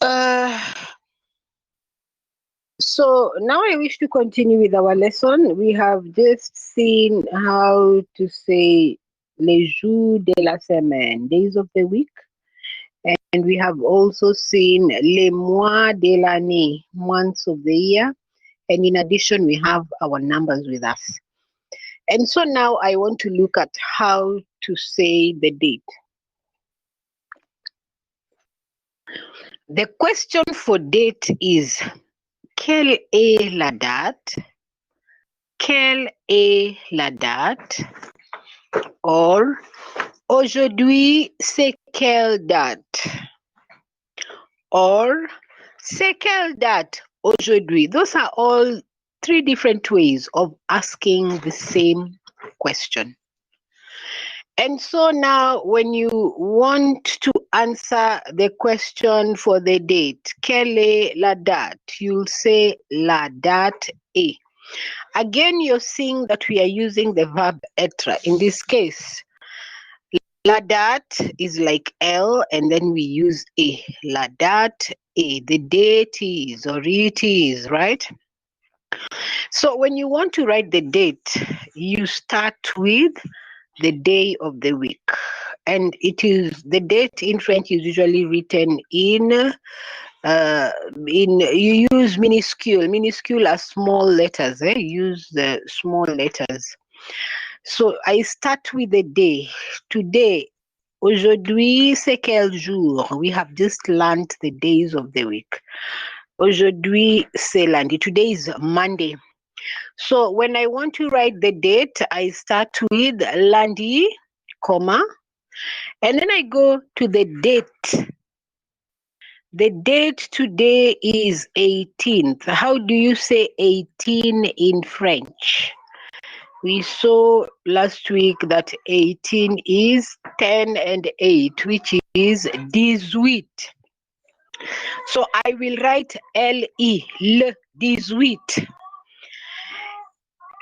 Uh, so now I wish to continue with our lesson. We have just seen how to say les jours de la semaine, days of the week. And we have also seen les mois de l'année, months of the year. And in addition, we have our numbers with us. And so now I want to look at how to say the date. The question for date is quelle est la date? Quelle est la date? Or aujourd'hui c'est quelle date? Or c'est quelle date aujourd'hui? Those are all three different ways of asking the same question. And so now when you want to answer the question for the date, quelle est la date? You'll say la date est. Again, you're seeing that we are using the verb être. In this case, la date is like L and then we use A. La date est. The date is or it is, right? So when you want to write the date, you start with the day of the week. And it is the date in French is usually written in you use minuscule are small letters, use the small letters. So I start with the day. Today, aujourd'hui c'est quel jour? We have just learned the days of the week. Aujourd'hui c'est lundi. Today is Monday. So when I want to write the date, I start with lundi, comma, and then I go to the date. The date today is 18th. How do you say 18 in French? We saw last week that 18 is 10 and 8, which is 18. So I will write L-E, le 18.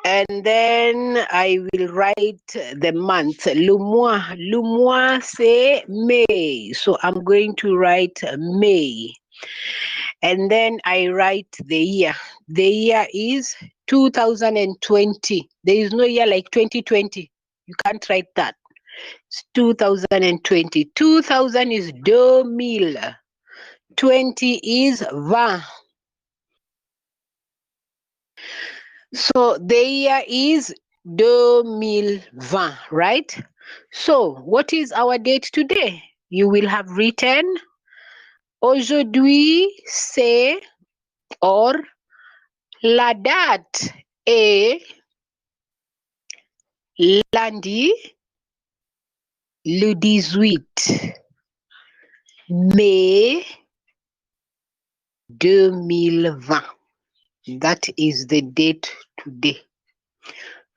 And then I will write the month. Le mois c'est May. So I'm going to write May. And then I write the year. The year is 2020. There is no year like 2020. You can't write that. It's 2020. 2000 is 2000. 20 is 20. So the year is 2020, right? So what is our date today? You will have written aujourd'hui c'est or la date est lundi le 18 mai 2020. That is the date today.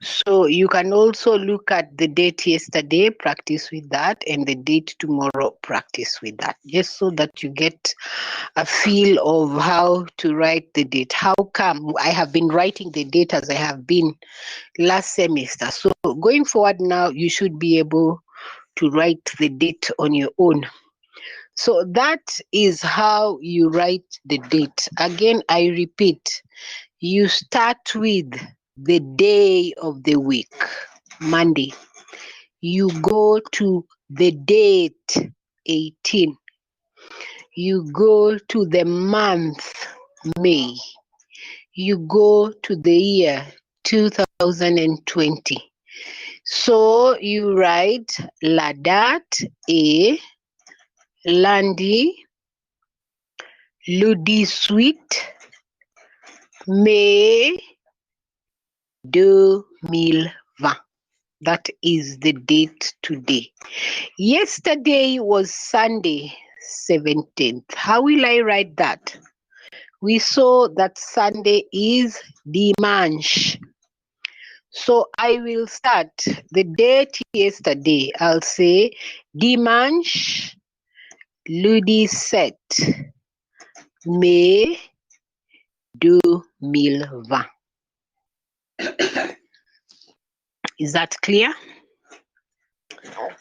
So you can also look at the date yesterday, practice with that, and the date tomorrow, practice with that, just so that you get a feel of how to write the date. How come I have been writing the date as I have been last semester? So going forward now, you should be able to write the date on your own. So that is how you write the date. Again, I repeat, you start with the day of the week, Monday. You go to the date, 18. You go to the month, May. You go to the year, 2020. So you write la date est lundi le 18 mai 2020. That is the date today. Yesterday was Sunday, 17th. How will I write that? We saw that Sunday is dimanche. So I will start the date yesterday. I'll say dimanche le 17 mai 2020. Is that clear?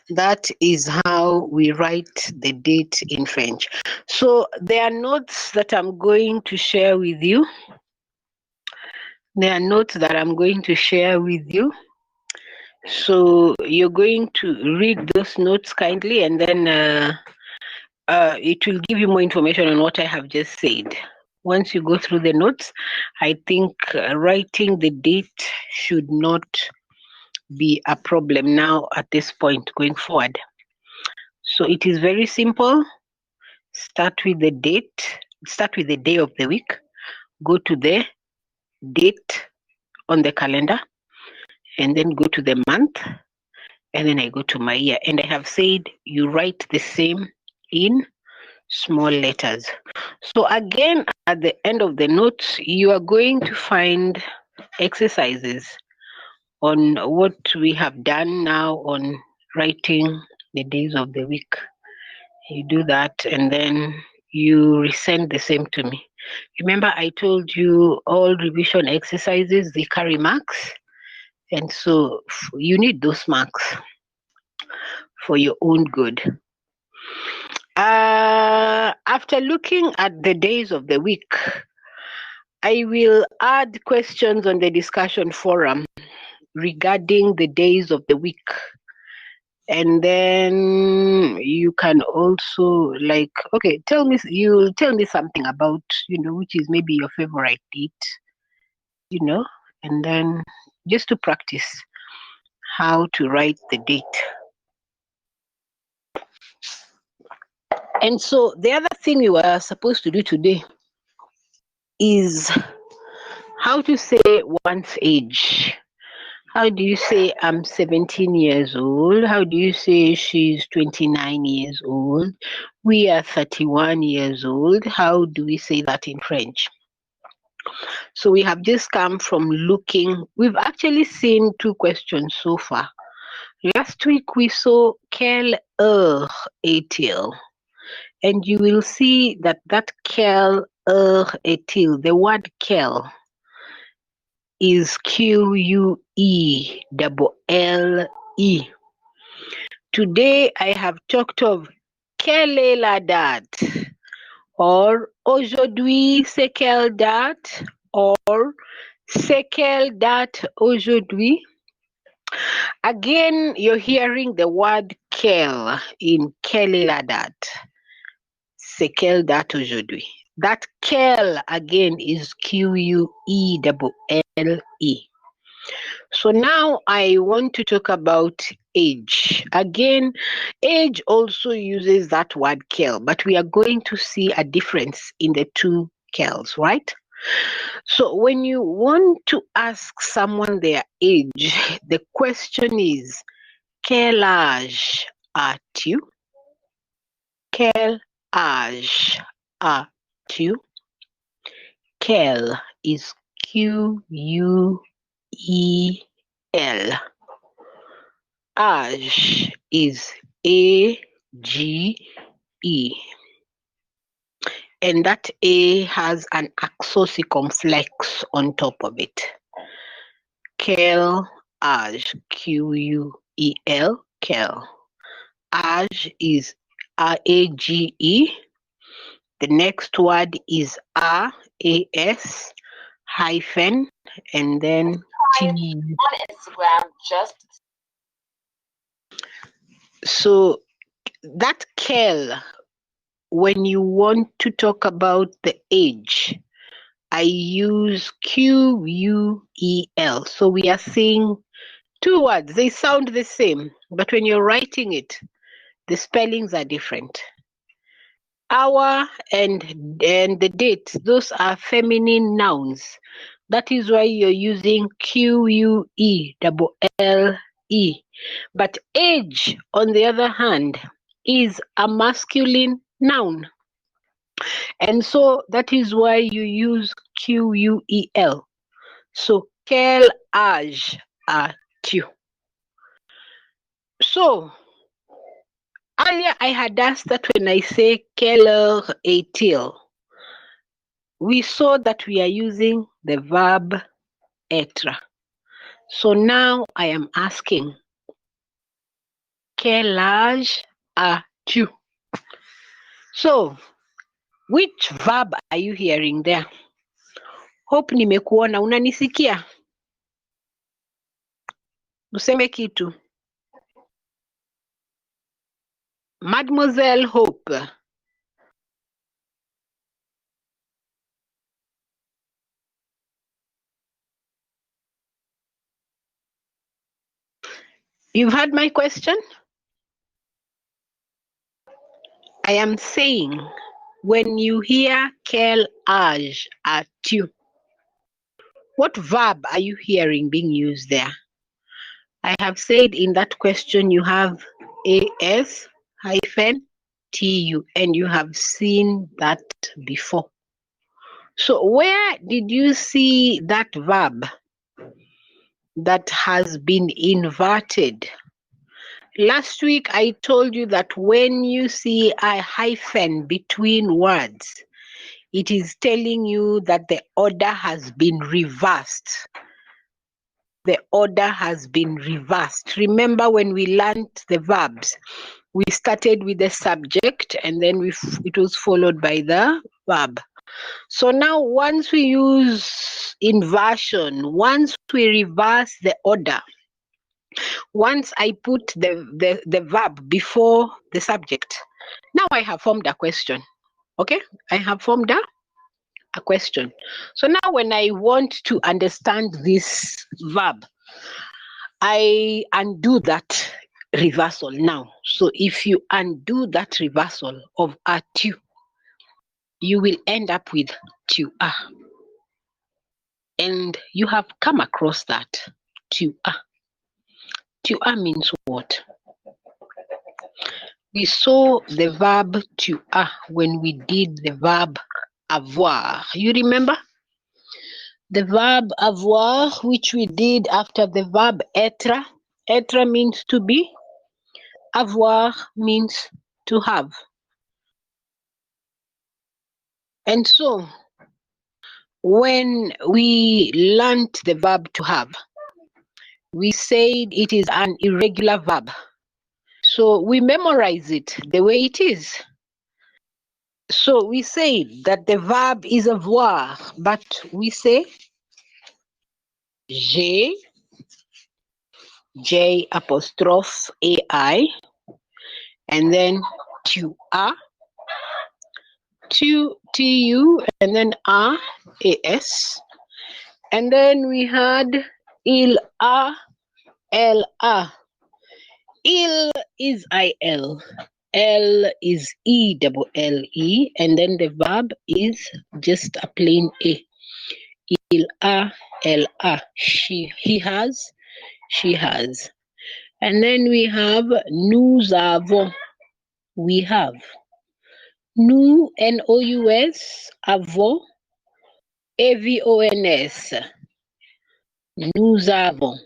That is how we write the date in French. So there are notes that I'm going to share with you. There are notes that I'm going to share with you. So you're going to read those notes kindly, and then it will give you more information on what I have just said. Once you go through the notes, I think writing the date should not be a problem now at this point going forward. So it is very simple. Start with the date, start with the day of the week, go to the date on the calendar, and then go to the month, and then I go to my year. And I have said you write the same in small letters. So again, at the end of the notes, you are going to find exercises on what we have done now on writing the days of the week. You do that, and then you resend the same to me. Remember, I told you all revision exercises, they carry marks, and so you need those marks for your own good. After looking at the days of the week, I will add questions on the discussion forum regarding the days of the week. And then you can also okay, you'll tell me something about, which is maybe your favorite date, and then just to practice how to write the date. And so the other thing we were supposed to do today is how to say one's age. How do you say I'm 17 years old? How do you say she's 29 years old? We are 31 years old. How do we say that in French? So we have just come from looking. We've actually seen 2 questions so far. Last week we saw quelle heure est-il? And you will see that quelle heure est-il, the word quelle, is Q-U-E-L-L-E. Today I have talked of quelle est la date, or aujourd'hui c'est quelle date, or c'est quelle date aujourd'hui. Again, you're hearing the word quelle in quelle est la date. C'est quelle date aujourd'hui. That quelle again is Q-U-E-L-L-E. So now I want to talk about age. Again, age also uses that word quelle, but we are going to see a difference in the 2 quelles, right? So when you want to ask someone their age, the question is, quel âge as-tu? Quel âge as-tu? Quel is Q-U-E-L. Âge is A-G-E. And that A has an accessicumflex on top of it. Quel âge, Q-U-E-L, quel. Âge is A-G-E. The next word is A-S hyphen, and then T. On Instagram, just. So that quel, when you want to talk about the age, I use Q-U-E-L. So we are seeing 2 words. They sound the same, but when you're writing it, the spellings are different. Hour and the date, those are feminine nouns. That is why you're using Q-U-E-L-L-E. But age, on the other hand, is a masculine noun. And so that is why you use Q-U-E-L. So, quel âge as-tu? So, earlier I had asked that when I say quelle heure est-il, we saw that we are using the verb être. So now I am asking, quel âge as-tu? So, which verb are you hearing there? Hope nimekuona, unanisikia? Useme kitu. Mademoiselle Hope. You've heard my question? I am saying, when you hear quel âge as-tu, what verb are you hearing being used there? I have said in that question you have as hyphen tu, and you have seen that before. So where did you see that verb that has been inverted? Last week I told you that when you see a hyphen between words, it is telling you that the order has been reversed. The order has been reversed. Remember when we learned the verbs, we started with the subject and then it was followed by the verb. So now once we use inversion, once we reverse the order, once I put the verb before the subject, now I have formed a question. Okay, I have formed a question. So now when I want to understand this verb, I undo that reversal now. So if you undo that reversal of as-tu, you will end up with tu as. And you have come across that tu as. Tu as means what? We saw the verb tu as when we did the verb avoir. You remember? The verb avoir, which we did after the verb être. Être means to be. Avoir means to have. And so, when we learnt the verb to have, we said it is an irregular verb. So we memorize it the way it is. So we say that the verb is avoir, but we say j'ai, J apostrophe AI, and then tu as, tu, and then as, and then we had il a, elle a. Il is il, L is ELLE, and then the verb is just a plain A. Il a, elle a. He has, she has. And then we have nous avons, we have. Nous, N-O-U-S, avons, A-V-O-N-S. Nous avons.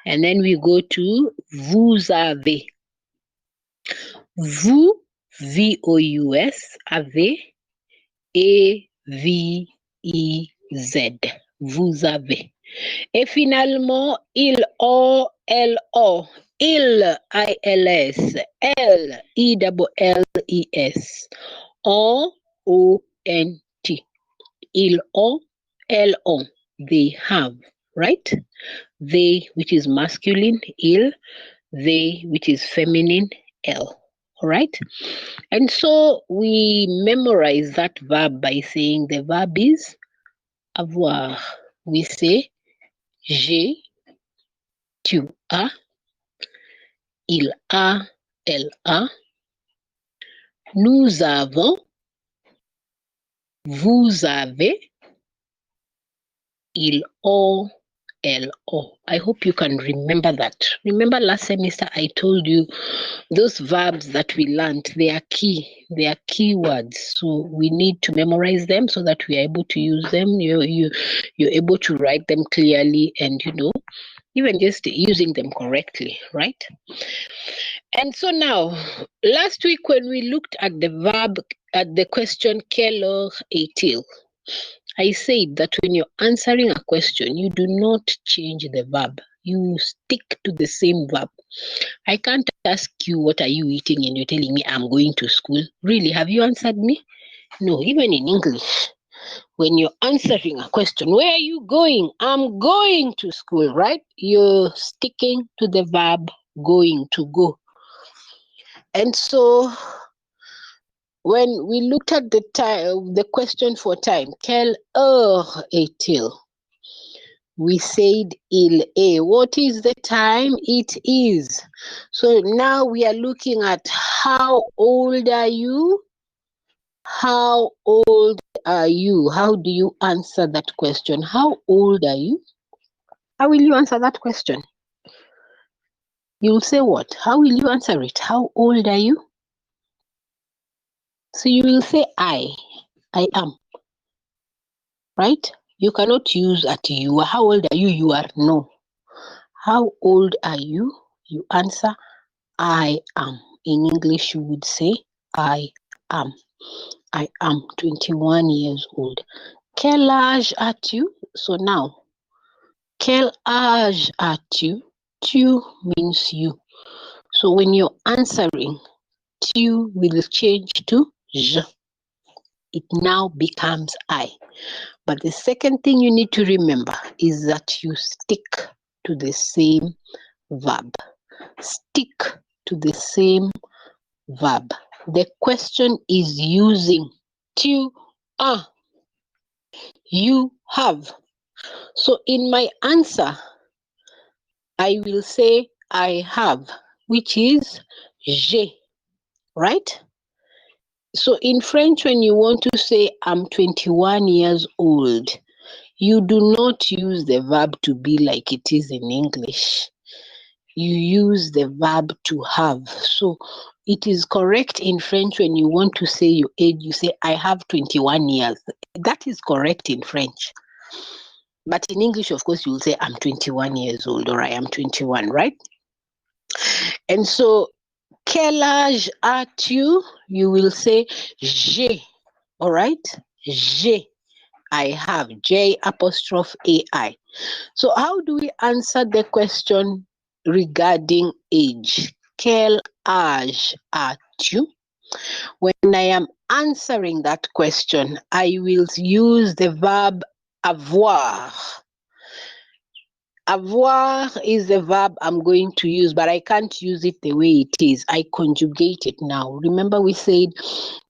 And then we go to vous avez. Vous, V-O-U-S, avez, A-V-E-Z. Vous avez. Et finalement, ils ont, elles ont. Il, I-L-S, elle, E-L-L-E-S, ont, O-N-T. Ils ont, elles ont. They have, right? They, which is masculine, il. They, which is feminine, elle. All right? And so we memorize that verb by saying the verb is avoir. We say j'ai, tu as, il a, elle a, nous avons, vous avez, ils ont, elles ont. I hope you can remember that. Remember last semester I told you those verbs that we learned, they are key words. So we need to memorize them so that we are able to use them. You're able to write them clearly and, even just using them correctly, right? And so now, last week when we looked at the verb, at the question, quelle heure est-il? I said that when you're answering a question, you do not change the verb. You stick to the same verb. I can't ask you, what are you eating? And you're telling me, I'm going to school. Really, have you answered me? No, even in English, when you're answering a question, where are you going? I'm going to school, right? You're sticking to the verb going, to go. And so when we looked at the time, the question for time, quelle heure est-il? We said il est. What is the time? It is. So now we are looking at how old are you? How old are you? How do you answer that question? How old are you? How will you answer that question? You'll say what? How will you answer it? How old are you? So you will say I am, right? You cannot use at you. How old are you? You are no. How old are you? You answer I am. In English, you would say I am. I am 21 years old. Quel âge as-tu? So now, quel âge as-tu? Tu means you. So when you're answering, tu will change to je. It now becomes I. But the second thing you need to remember is that you stick to the same verb. Stick to the same verb. The question is using tu as. You have. So in my answer, I will say I have, which is j'ai, right? So in French, when you want to say I'm 21 years old, you do not use the verb to be like it is in English. You use the verb to have. So it is correct in French when you want to say your age, you say I have 21 years. That is correct in French. But in English, of course, you'll say I'm 21 years old or I am 21, right? And so, quel âge as-tu? You will say j'ai, all right? J'ai, I have, J apostrophe AI. So how do we answer the question regarding age? Quel âge as-tu? When I am answering that question, I will use the verb avoir. Avoir is the verb I'm going to use, but I can't use it the way it is. I conjugate it now. Remember we said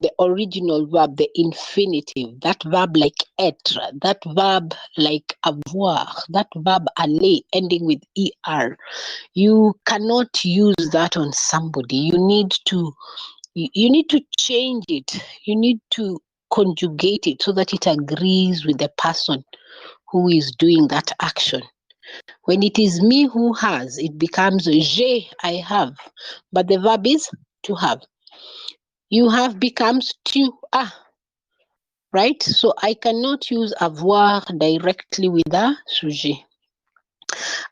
the original verb, the infinitive, that verb like être, that verb like avoir, that verb aller ending with er. You cannot use that on somebody. You need to change it. You need to conjugate it so that it agrees with the person who is doing that action. When it is me who has, it becomes j'ai, I have. But the verb is to have. You have becomes tu as, right? So I cannot use avoir directly with a sujet.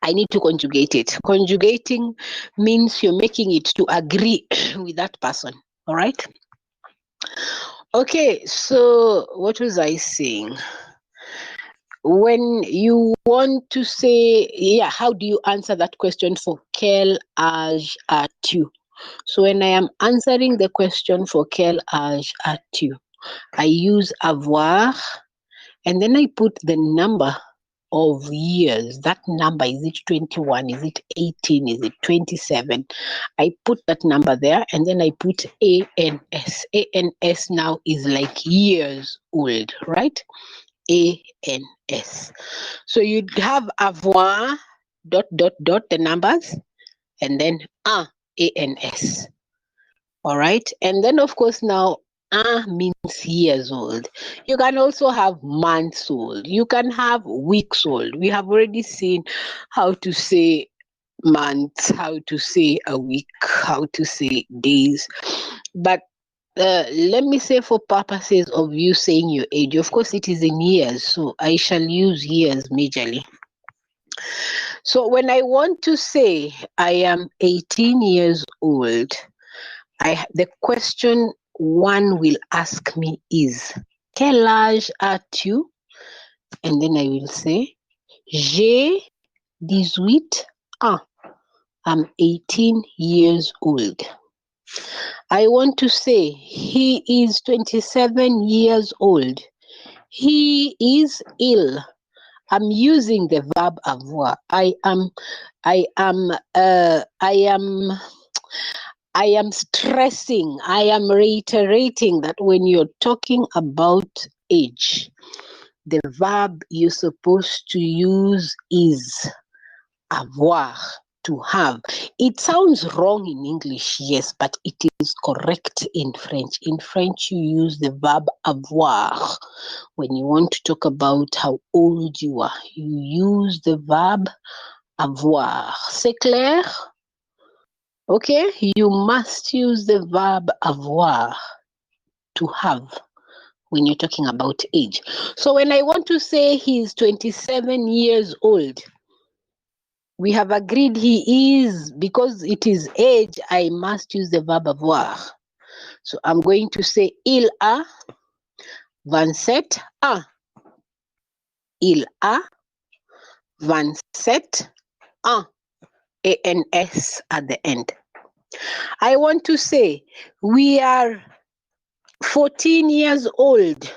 I need to conjugate it. Conjugating means you're making it to agree with that person, all right? Okay, so what was I saying? When you want to say, how do you answer that question for quel âge as-tu? So when I am answering the question for quel âge as-tu, I use avoir, and then I put the number of years. That number, is it 21? Is it 18? Is it 27? I put that number there, and then I put ANS. ANS now is like years old, right? ANS. So you'd have avoir, ... the numbers, and then ANS. All right. And then, of course, now means years old. You can also have months old. You can have weeks old. We have already seen how to say months, how to say a week, how to say days. But let me say, for purposes of you saying your age, of course it is in years, so I shall use years majorly. So when I want to say I am 18 years old, the question one will ask me is, quel âge as-tu? And then I will say, j'ai 18 ans. I'm 18 years old. I want to say he is 27 years old. He is ill. I'm using the verb avoir. I am stressing, I am reiterating that when you're talking about age, the verb you're supposed to use is avoir, to have. It sounds wrong in English, yes, but it is correct in French. In French, you use the verb avoir. When you want to talk about how old you are, you use the verb avoir. C'est clair? Okay, you must use the verb avoir, to have, when you're talking about age. So when I want to say he's 27 years old, we have agreed he is, because it is age, I must use the verb avoir. So I'm going to say il a 27 ans. Il a 27 ans. A-N-S at the end. I want to say we are 14 years old.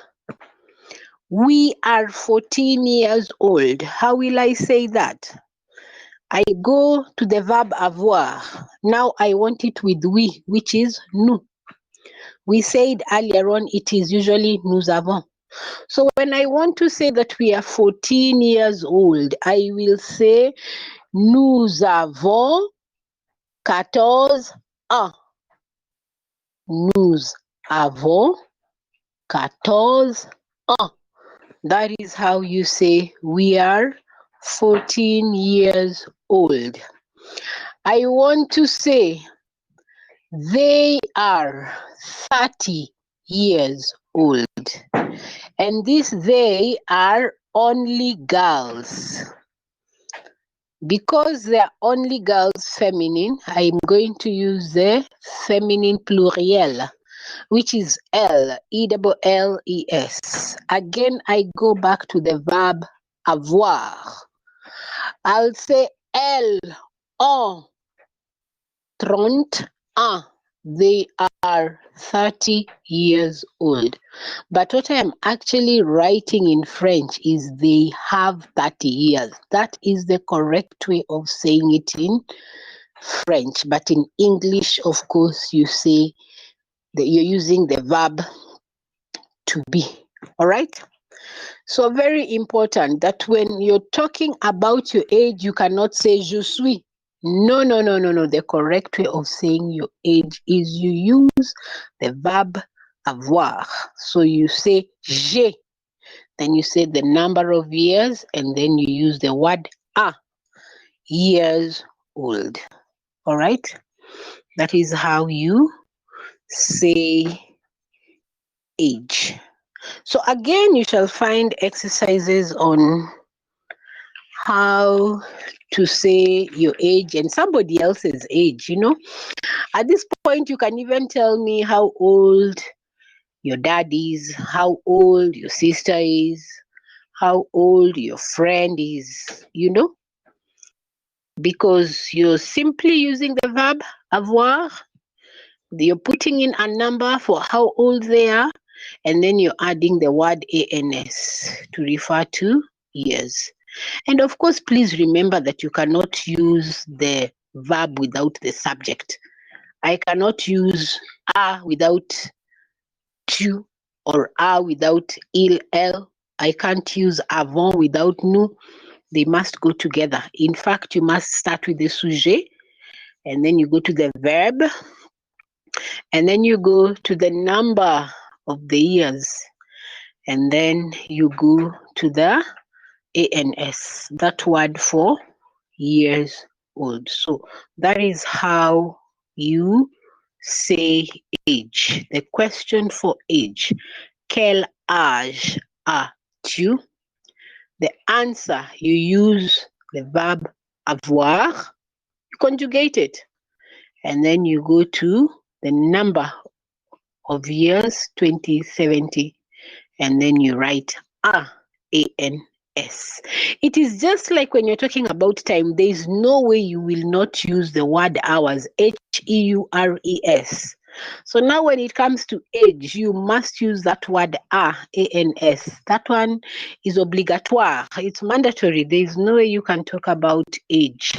We are 14 years old. How will I say that? I go to the verb avoir. Now I want it with we, which is nous. We said earlier on it is usually nous avons. So when I want to say that we are 14 years old, I will say nous avons 14 ans. Nous avons 14 ans. That is how you say we are 14 years old. I want to say they are 30 years old. And these they are only girls. Because they are only girls feminine, I'm going to use the feminine pluriel, which is L, E-double-L-E-S. Again, I go back to the verb avoir. I'll say elles ont 30 ans. They are 30 years old. But what I am actually writing in French is they have 30 years. That is the correct way of saying it in French. But in English, of course, you say that you're using the verb to be. All right? So very important that when you're talking about your age, you cannot say je suis. No. The correct way of saying your age is you use the verb avoir. So you say j'ai, then you say the number of years, and then you use the word a, years old. All right? That is how you say age. So again, you shall find exercises on how to say your age and somebody else's age, you know. At this point, you can even tell me how old your dad is, how old your sister is, how old your friend is, you know, because you're simply using the verb avoir. You're putting in a number for how old they are, and then you're adding the word ans to refer to years. And of course, please remember that you cannot use the verb without the subject. I cannot use a without tu, or a without il, elle. I can't use avant without nous. They must go together. In fact, you must start with the sujet, and then you go to the verb, and then you go to the number of the years, and then you go to the ans, that word for years old. So that is how you say age. The question for age, quel âge as-tu? The answer, you use the verb avoir, you conjugate it, and then you go to the number of years, 2070, and then you write ans, S. It is just like when you're talking about time, there is no way you will not use the word hours, HEURES. So now when it comes to age, you must use that word ANS. That one is obligatoire. It's mandatory. There is no way you can talk about age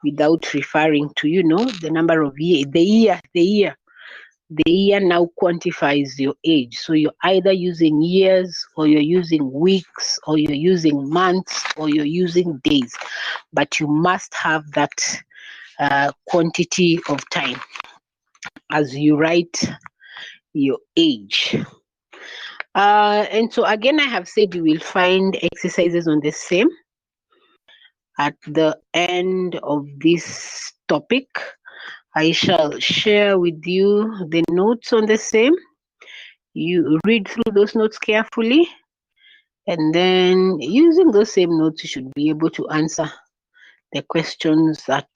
without referring to, the number of years, the year. The year now quantifies your age. So you're either using years, or you're using weeks, or you're using months, or you're using days. But you must have that quantity of time as you write your age. And so again, I have said you will find exercises on the same at the end of this topic. I shall share with you the notes on the same. You read through those notes carefully, and then using those same notes, you should be able to answer the questions that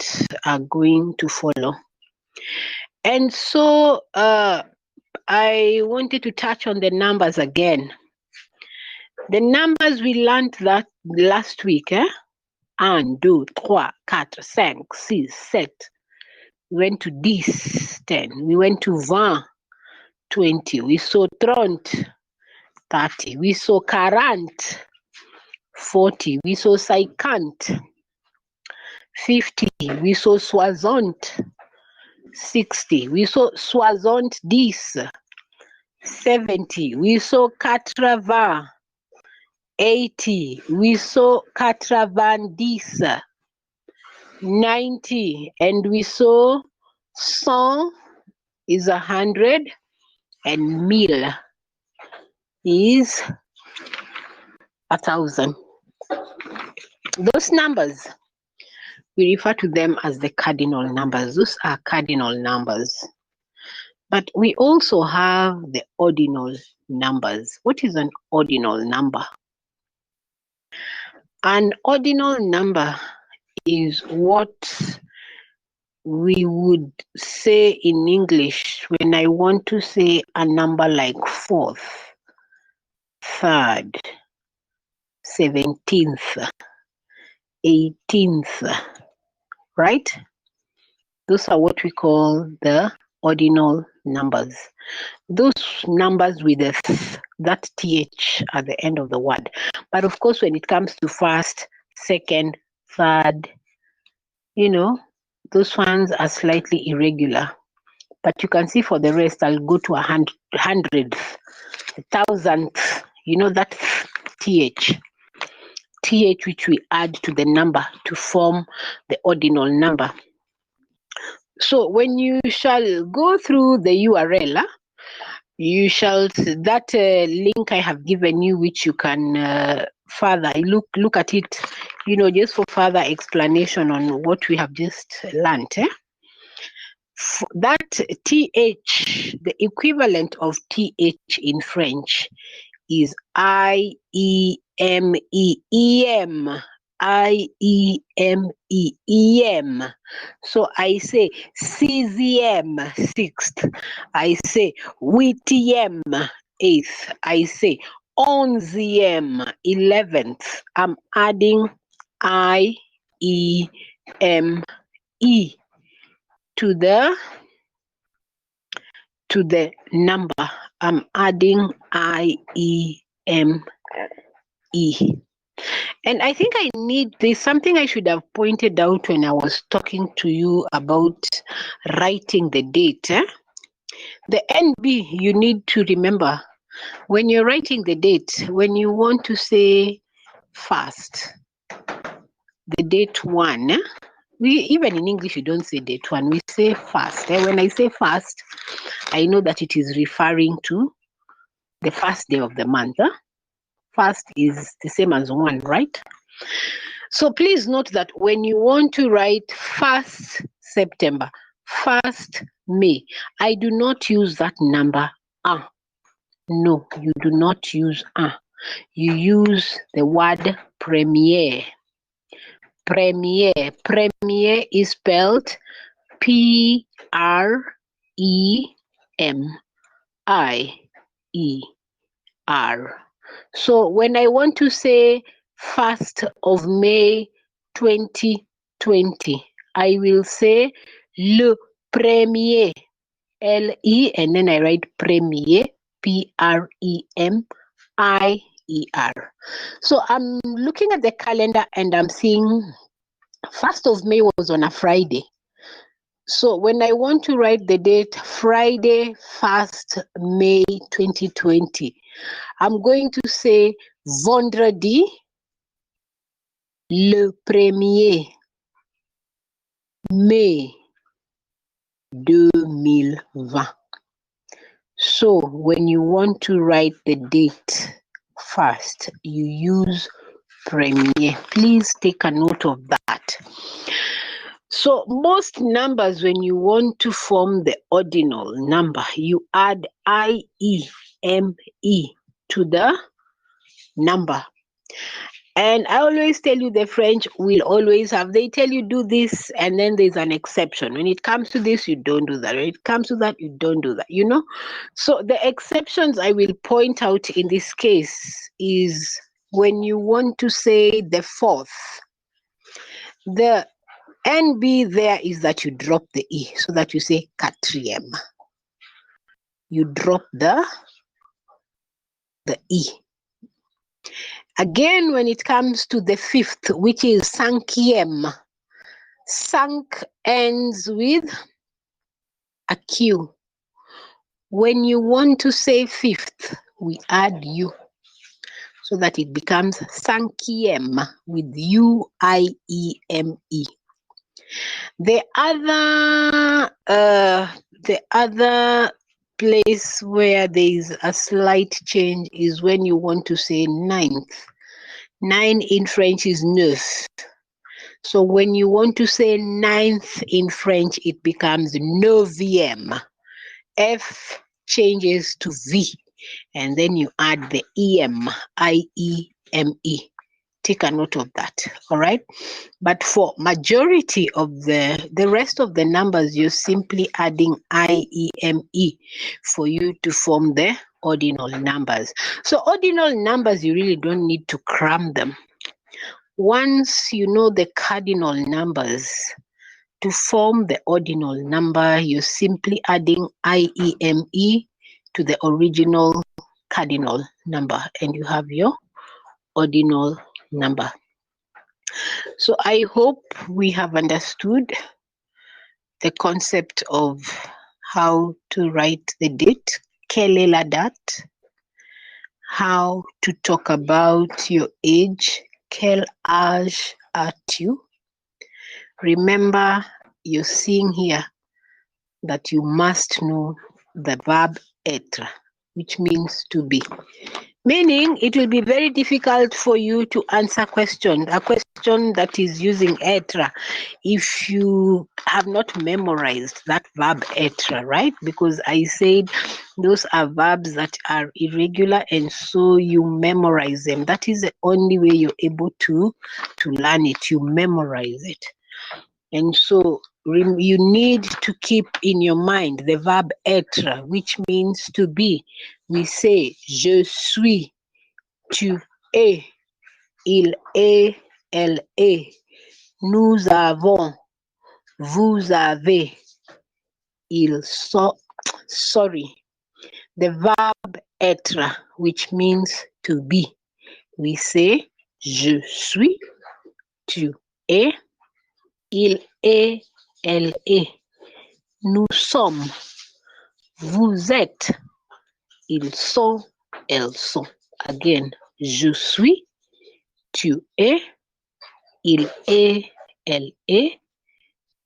are going to follow. And so I wanted to touch on the numbers again. The numbers we learned that last week, 1, 2, 3, 4, 5, 6, 7. We went to 10, 10. We went to 20, 20. We saw 30, 30. We saw 40, 40. We saw 50, 50. We saw 60, 60. We saw 70, 70. We saw 80, 80. We saw 90, 90. And we saw 100 is 100, and 1000 is 1000. Those numbers, we refer to them as the cardinal numbers. Those are cardinal numbers. But we also have the ordinal numbers. What is an ordinal number? An ordinal number is what we would say in English when I want to say a number like 4th, 3rd, 17th, 18th, right? Those are what we call the ordinal numbers. Those numbers with that th at the end of the word. But of course, when it comes to 1st, 2nd, 3rd, those ones are slightly irregular. But you can see for the rest, I'll go to 100th, 1000th, that th which we add to the number to form the ordinal number. So when you shall go through the URL, you shall, that link I have given you, which you can further look at it, just for further explanation on what we have just learned. That th, the equivalent of th in French is I-E-M-E-E-M. I-E-M-E-E-M. So I say CZM, 6th. I say WTM, 8th. I say ONZM, 11th. I'm adding I-E-M-E to the number. I'm adding I-E-M-E. And I think there's something I should have pointed out when I was talking to you about writing the date. The NB, you need to remember, when you're writing the date, when you want to say first, the date 1, even in English, you don't say date 1, we say first. When I say first, I know that it is referring to the first day of the month. First is the same as 1, right? So please note that when you want to write 1st September, 1st May, I do not use that number. No, you do not use You use the word premier. Premier. Premier is spelled P-R-E-M-I-E-R. So when I want to say 1st of May 2020. I will say le premier, L-E, and then I write premier, P-R-E-M-I-E-R. So I'm looking at the calendar and I'm seeing 1st of May was on a Friday. So when I want to write the date, Friday, 1st May 2020, I'm going to say vendredi, le premier mai 2020. So when you want to write the date first, you use premier. Please take a note of that. So most numbers, when you want to form the ordinal number, you add I-E-M-E to the number. And I always tell you the French will always have, they tell you do this and then there's an exception. When it comes to this, you don't do that. When it comes to that, you don't do that, you know? So the exceptions I will point out in this case is when you want to say the 4th, the NB there is that you drop the E, so that you say quatrième. You drop the E. Again, when it comes to the 5th, which is cinquième, cinq ends with a Q. When you want to say 5th, we add U, so that it becomes cinquième with U-I-E-M-E. The other place where there is a slight change is when you want to say 9th. 9 in French is neuf. So when you want to say 9th in French, it becomes neuvième. F changes to V, and then you add the EM, I-E-M-E. Take a note of that, all right? But for majority of the rest of the numbers, you're simply adding I-E-M-E for you to form the ordinal numbers. So ordinal numbers, you really don't need to cram them. Once you know the cardinal numbers, to form the ordinal number, you're simply adding I-E-M-E to the original cardinal number, and you have your ordinal number. So I hope we have understood the concept of how to write the date, quelle est la date, how to talk about your age, quel âge as-tu. Remember, you're seeing here that you must know the verb être, which means to be. Meaning, it will be very difficult for you to answer a question that is using être, if you have not memorized that verb être, right? Because I said those are verbs that are irregular, and so you memorize them. That is the only way you're able to learn it. You memorize it. And so you need to keep in your mind the verb être, which means to be. We say, je suis, tu es, il est, elle est, nous avons, vous avez, ils sont. Sorry. The verb être, which means to be. We say, je suis, tu es, il est, elle est, nous sommes, vous êtes, ils sont, elles sont. Again, je suis, tu es, il est, elle est,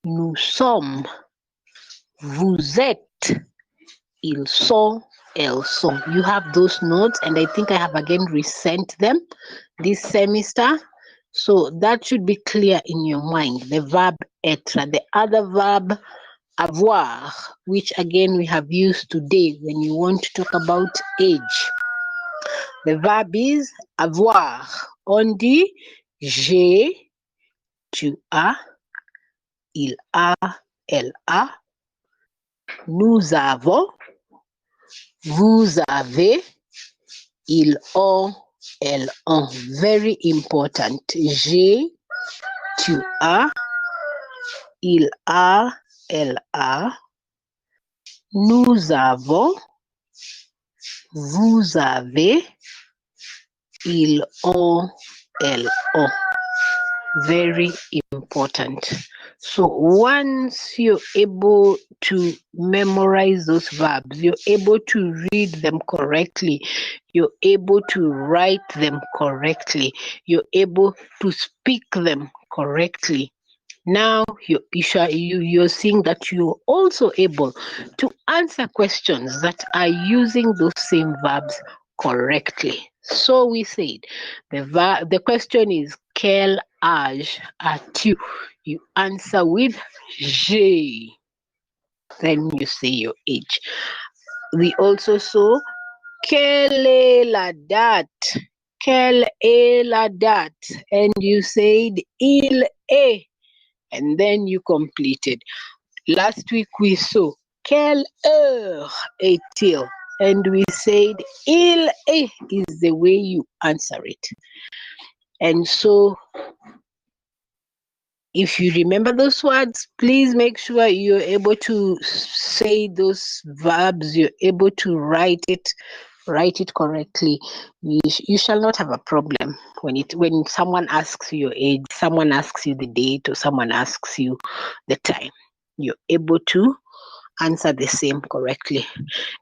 nous sommes, vous êtes, ils sont, elles sont. You have those notes, and I think I have again resent them this semester. So that should be clear in your mind, the verb être. The other verb, avoir, which again we have used today when you want to talk about age. The verb is avoir. On dit j'ai, tu as, il a, elle a, nous avons, vous avez, ils ont, L1. Very important. J'ai, tu as, il a, elle a. Nous avons, vous avez, ils ont, elles ont. Very important. So once you're able to memorize those verbs, you're able to read them correctly, you're able to write them correctly, you're able to speak them correctly. Now you're seeing that you're also able to answer questions that are using those same verbs correctly. So we said the question is quel âge as-tu? You answer with j'ai. Then you say your age. We also saw quelle est la date? Quelle est la date? And you said il est. And then you completed. Last week we saw quelle heure est-il? And we said il est is the way you answer it. And so if you remember those words, please make sure you're able to say those verbs, you're able to write it correctly. You shall not have a problem when someone asks you your age, someone asks you the date, or someone asks you the time. You're able to answer the same correctly.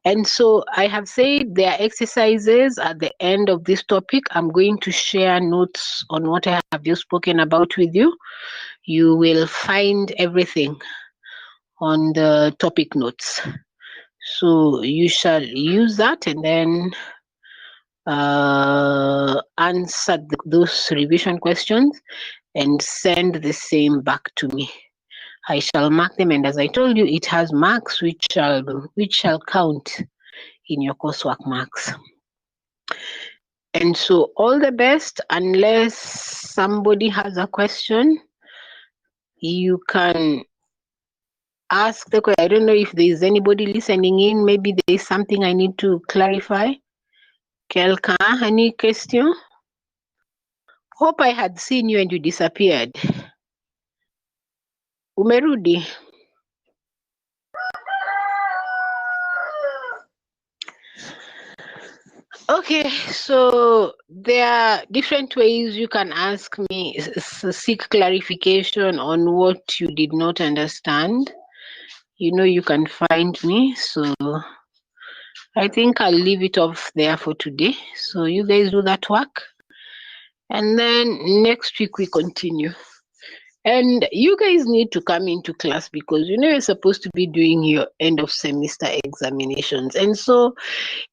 And so I have said there are exercises at the end of this topic. I'm going to share notes on what I have just spoken about with you. You will find everything on the topic notes. So you shall use that and then answer those revision questions and send the same back to me. I shall mark them, and as I told you, it has marks which shall count in your coursework marks. And so all the best. Unless somebody has a question, you can ask the question. I don't know if there's anybody listening in. Maybe there's something I need to clarify. Quelqu'un, any question? Hope I had seen you and you disappeared. Umerudi. Okay, so there are different ways you can ask me, seek clarification on what you did not understand. You know, you can find me. So I think I'll leave it off there for today. So you guys do that work. And then next week we continue. And you guys need to come into class because you know you're supposed to be doing your end of semester examinations. And so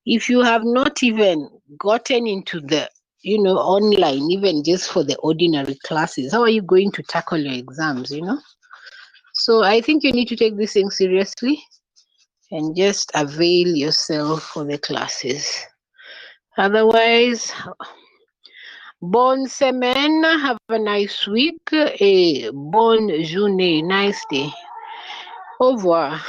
if you have not even gotten into the, you know, online, even just for the ordinary classes, how are you going to tackle your exams, you know? So I think you need to take this thing seriously and just avail yourself for the classes. Otherwise, bonne semaine, have a nice week, et bonne journée, nice day. Au revoir.